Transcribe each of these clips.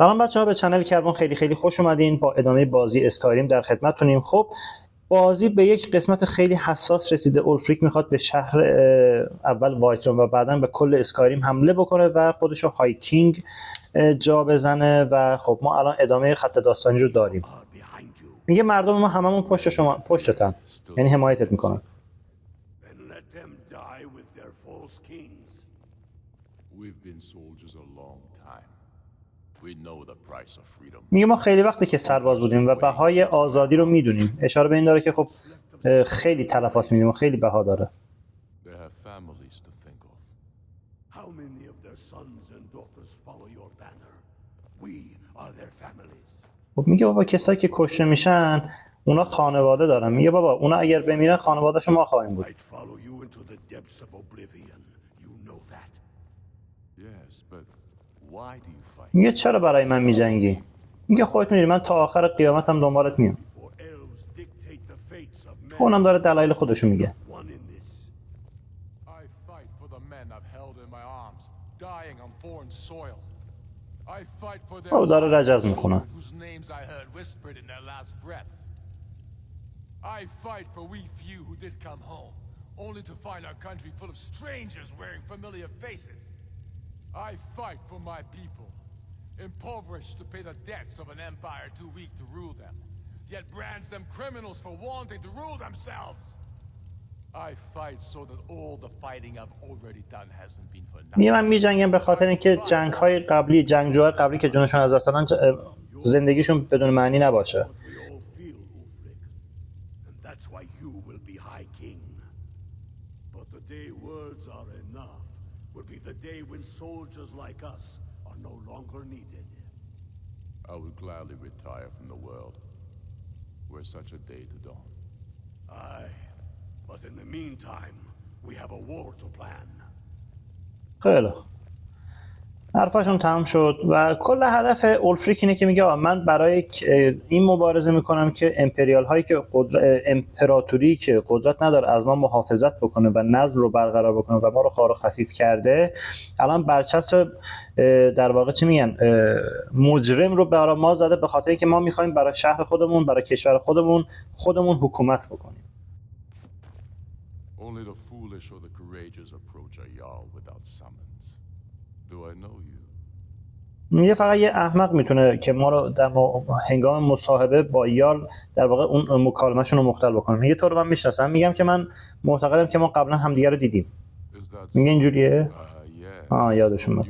سلام بچه‌ها، به چنل کربن خیلی خیلی خوش اومدین. با ادامه بازی اسکایریم در خدمتتونیم. خب بازی به یک قسمت خیلی حساس رسیده. اولفریک میخواد به شهر اول وایترون و بعداً به کل اسکایریم حمله بکنه و خودشو هایکینگ جا بزنه و خب ما الان ادامه خط داستانی رو داریم. میگه مردم ما هممون پشت شما، پشتتن، یعنی حمایتت میکنن. میگه ما خیلی وقته که سرباز بودیم و بهای آزادی رو میدونیم. اشاره به این داره که خب خیلی تلفات میدیم و خیلی بها داره. خب میگه بابا کسایی که کشته میشن اونا خانواده دارن. میگه بابا اونا اگر بمیرن خانواده‌شو ما خواهیم بود. میگه چرا برای من میجنگی؟ میگه خودت میدونی من تا آخر قیامتم دنبالت میام. اونم داره دلایل خودشو میگه. او داره رجز میکنه. I fight for we few who did come home, only to find our country full of strangers wearing familiar faces. I fight for my people, impoverished to pay the debts of an empire too weak to rule them, yet brands them criminals for wanting to rule themselves. I fight so that all the fighting I've already done hasn't been for nothing. من میجنگم به خاطر اینکه جنگ‌های قبلی، جنگجوهای قبلی که جونشون از دست دادن زندگیشون بدون معنی نباشه. Soldiers like us are no longer needed. I would gladly retire from the world were such a day to dawn. Aye, but in the meantime, we have a war to plan. خیلی حرفاشون تمام شد و کل هدف اولفریک اینه که میگه من برای این مبارزه میکنم که امپریال هایی که امپراتوری که قدرت نداره از ما محافظت بکنه و نظم رو برقرار بکنه و ما رو خار و خفیف کرده، الان برچسب در واقع چی میگن مجرم رو برای ما زده، به خاطر اینکه ما میخوایم برای شهر خودمون، برای کشور خودمون حکومت بکنیم. Only the foolish or the courageous approach a jarl without summons. Do I know you? میگه فقط یه احمق میتونه که ما رو در هنگام مصاحبه با یال در واقع اون مکالمه‌شون رو مختل بکنه. میگه تو رو من میشناسم. میگم که من معتقدم که ما قبلا همدیگه رو دیدیم. میگه اینجوریه؟ یادشون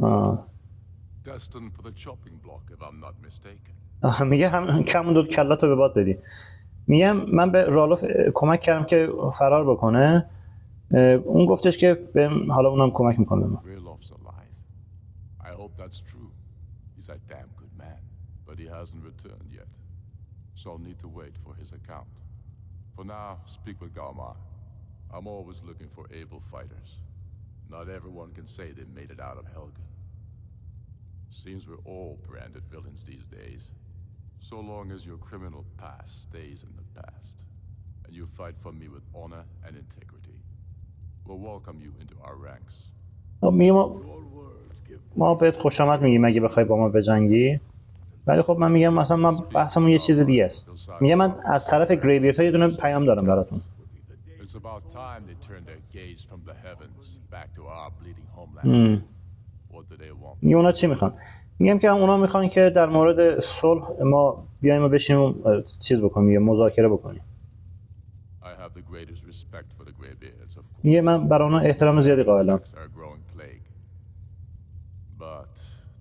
اومد. میگه هم کمون دو کلاتو به باد بدی. میگم من به رالوف کمک کردم که فرار بکنه. اون گفتش که بهم حالا اونم کمک میکنه. That's true. He's a damn good man, but he hasn't returned yet. So I'll need to wait for his account. For now, speak with Galmar. I'm always looking for able fighters. Not everyone can say they made it out of Helgen. Seems we're all branded villains these days. So long as your criminal past stays in the past, and you fight for me with honor and integrity, we'll welcome you into our ranks. ما بهت خوش آمد میگیم اگه بخوای با ما بجنگی، ولی خب من میگم مثلا من بحثمون یه چیز دیگه است. میگم من از طرف گریویرت ها یه دونه پیام دارم براتون. میگم اونا چی میخوان؟ میگم که اونا میخوان که در مورد صلح ما بیایم و بشینیم چیز بکنیم، مذاکره بکنیم. میگه من برای اونا احترام زیادی قائلم. But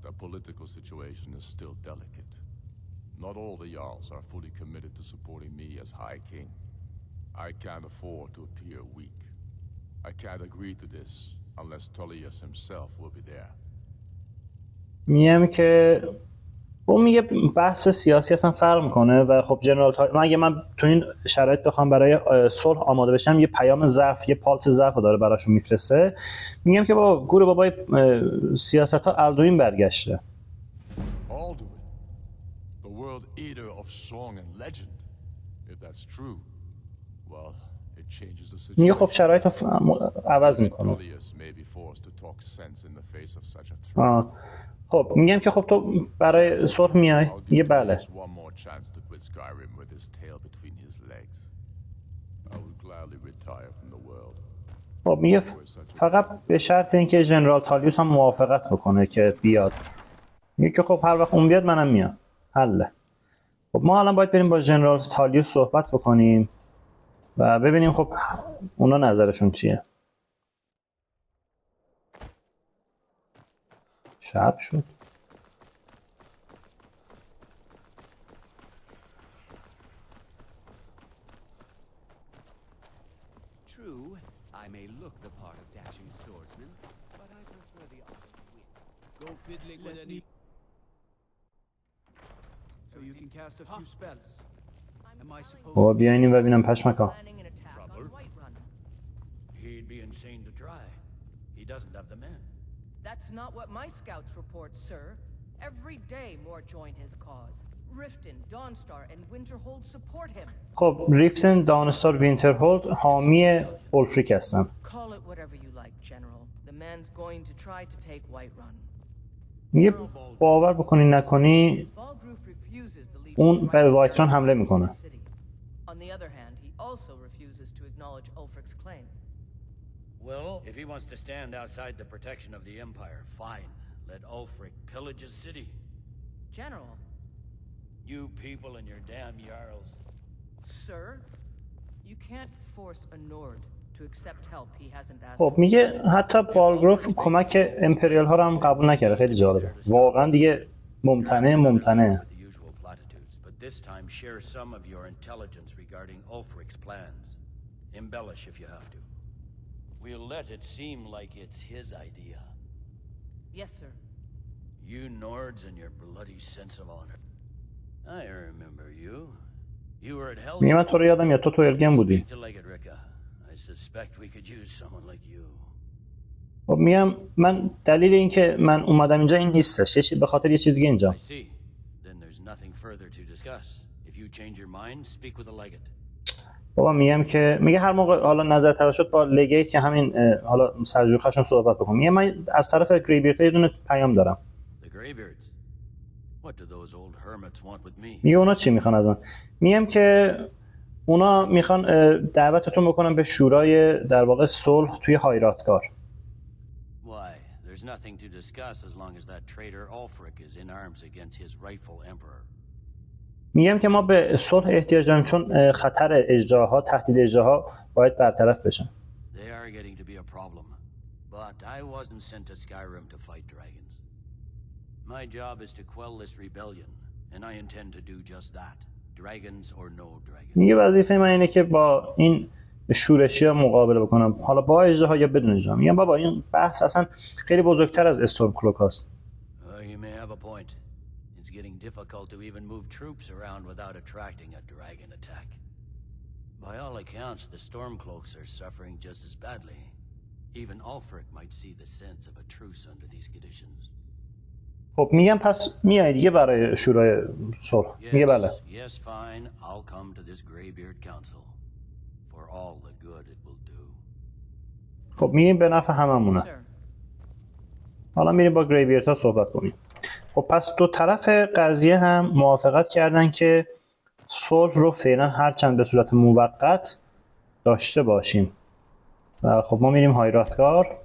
the political situation is still delicate. Not all the Jarls are fully committed to supporting me as High King. I can't afford to appear weak. I can't agree to this unless Tullius himself will be there. میگم که اون میگه بحث سیاسی اصلا فرق میکنه و خب جنرال اگه من تو این شرایط بخوام برای صلح آماده بشم، یه پیام ضعف، یه پالس ضعف داره براشون میفرسته. میگم که بابا گور بابای سیاست ها الدوین برگشته. میگه خب شرایط رو عوض میکنه. خب میگم که خب تو برای صلح میای؟ میگه بله. خب میگه فقط به شرط اینکه ژنرال تالیوس هم موافقت بکنه که بیاد. میگه که خب هر وقت اون بیاد منم میام. حله. خب ما الان باید بریم با ژنرال تالیوس صحبت بکنیم و ببینیم خب اونا نظرشون چیه. شب شد. بابا بیاینیم و ببینم پشمکا. That's not what my scouts report, sir. Every day more join his cause. Riften, Dawnstar, and Winterhold support him. خب ریفتن، دانستار، وینترهولد حامی اولفریک هستن. Call it whatever you like, General. The man's going to try to take Whiterun. میگه باور بکنی نکنی اون به وایتران حمله میکنه. On the other hand, he also refuses to acknowledge Ulfric's claim. Well, if he wants to stand outside the protection of the Empire, fine. Let Ulfric pillage his city. General. You people and your damn Jarls. Sir, you can't force a Nord to accept help he hasn't asked. خب میگه حتی بالگروف کمک امپریال ها رو هم قبول نکرده. خیلی جالبه. واقعا دیگه ممتنه. This time share some of your intelligence regarding Ulfric's plans. Embellish if you have to. We'll let it seem like it's his idea. Yes, sir. You Nords and your bloody sense of honor. I remember you. You were at Hell. میگه من تو رو یادم میاد تو الگن بودی. I suspect we could use someone like you. خب میگم من دلیل این که من اومدم اینجا این نیستش. به خاطر یه چیز دیگه اینجا. بابا میگم که میگه هر موقع حالا نظر طرف شد با لگیت که همین حالا سرجوخه‌شون صحبت بکنم. میگه من از طرف گریبیرت یه دونه پیام دارم. میگه اونا چی میخوان از من؟ میگم که اونا میخوان دعوتتون بکنن به شورای در واقع صلح توی هایراتگار. There's nothing to discuss as long as that traitor Ulfric is in arms against his rightful emperor. میگم که ما به صلح احتیاج داریم چون خطر اژدها، تهدید اژدها باید برطرف بشن. They are getting to be a problem, but I wasn't sent to Skyrim to fight dragons. My job is to quell this rebellion, and I intend to do just that. Dragons or no dragons. میگه وظیفه من اینه که با این شورشی‌ها مقابله بکنم، حالا با اژدها یا بدون اژدها. میگم بابا این بحث اصلا خیلی بزرگتر از استورم کلوک هست. You may have a point. It's getting difficult to even move troops around without attracting a dragon attack. By all accounts, the Stormcloaks are suffering just as badly. Even Ulfric might see the sense of a truce under these conditions. خب میگم پس میای دیگه برای شورای صلح. میگه بله. Yes, fine. I'll come to this Greybeard Council for all the good it will do. خب میگیم به نفع هممونه. حالا میریم با گریبیرتا صحبت کنیم. خب پس دو طرف قضیه هم موافقت کردن که صلح رو فعلا هرچند به صورت موقت داشته باشیم. و خب ما میریم هایراتگار.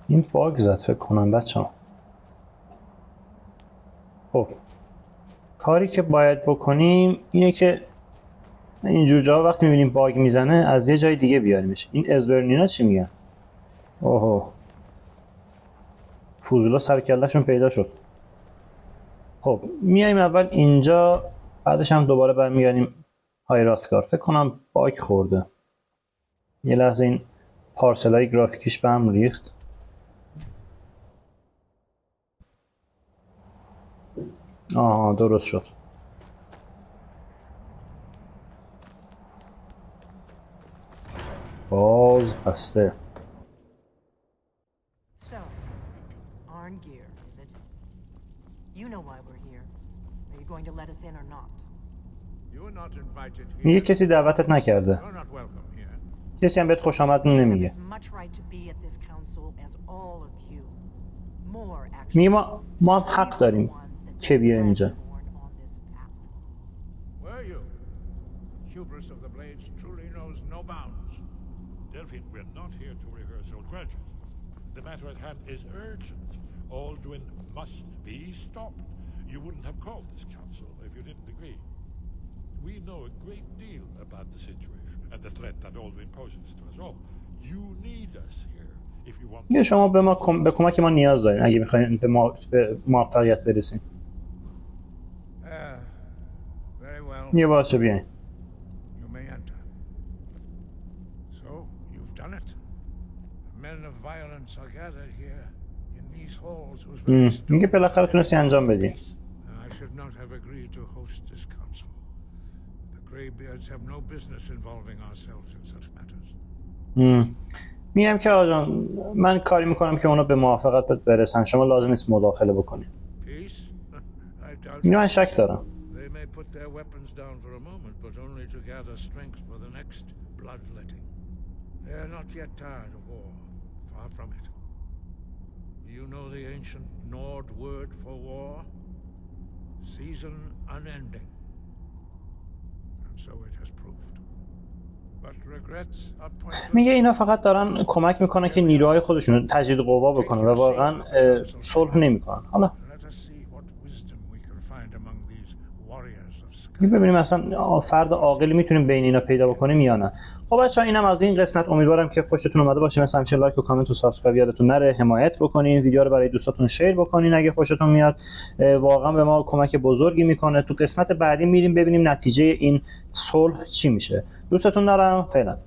این باگ زد فکر کنم بچه‌ها. خب کاری که باید بکنیم اینه که اینجور جا وقتی میبینیم باگ میزنه از یه جای دیگه بیاریمش. این ازبرنینا چی میگن؟ اوه فوزولا سرکلهشون پیدا شد. خب میایم اول اینجا، بعدش هم دوباره برمیگردیم هایراتگار. فکر کنم باگ خورده. یه لحظه این پارسلای گرافیکیش به هم ریخت. آها درست شد. باز بسته. So, Arngeir, going to let us in or not. You are not invited here. میگه کسی دعوتت نکرده. You're not welcome here. کسی هم بهت خوش آمد نمیگه. As much right to be at this council as all of you. More actually. میگه ما هم حق داریم که بیایم اینجا. Were you? Hubris of the blades truly knows no bounds. Delphine, we're not here to rehearse old grudges. The matter at hand is urgent. Aldwin must be stopped. You wouldn't have called this council if you didn't agree. We know a great deal about the situation and the threat that Aldwin poses to us all. You need us here if you want. میگه شما به کمک ما نیاز دارین اگه میخواین به موفقیت برسین. Very well. میگه باشه بیاین. You may enter. So, you've done it. Men of violence are gathered here in these halls whose very میگه بالاخره تونستی انجام بدی. I should not have agreed to host this council. The Greybeards have no business involving ourselves in such matters. میگم که آقا جان من کاری میکنم که اونا به موافقت برسن، شما لازم نیست مداخله بکنید. Peace? I doubt میگه من شک دارم. they may put their weapons down for a moment, but only to gather strength for the next bloodletting. They are not yet tired of war. Far from it. Do you know the ancient Nord word for war? Season unending. And so it has proved. But regrets are pointless. میگه اینا فقط دارن کمک میکنن که نیروهای خودشون رو تجدید قوا بکنن و واقعا صلح نمیکنن. حالا Let us see what wisdom we can find among these warriors of می ببینیم اصلا فرد عاقلی میتونیم بین اینا پیدا بکنیم یا نه. خب بچه‌ها اینم از این قسمت. امیدوارم که خوشتون اومده باشه. مثلا همیشه لایک و کامنت و سابسکرایب یادتون نره. حمایت بکنین، ویدیو رو برای دوستاتون شیر بکنین اگه خوشتون میاد. واقعا به ما کمک بزرگی میکنه. تو قسمت بعدی میریم ببینیم نتیجه این صلح چی میشه. دوستتون دارم. فعلا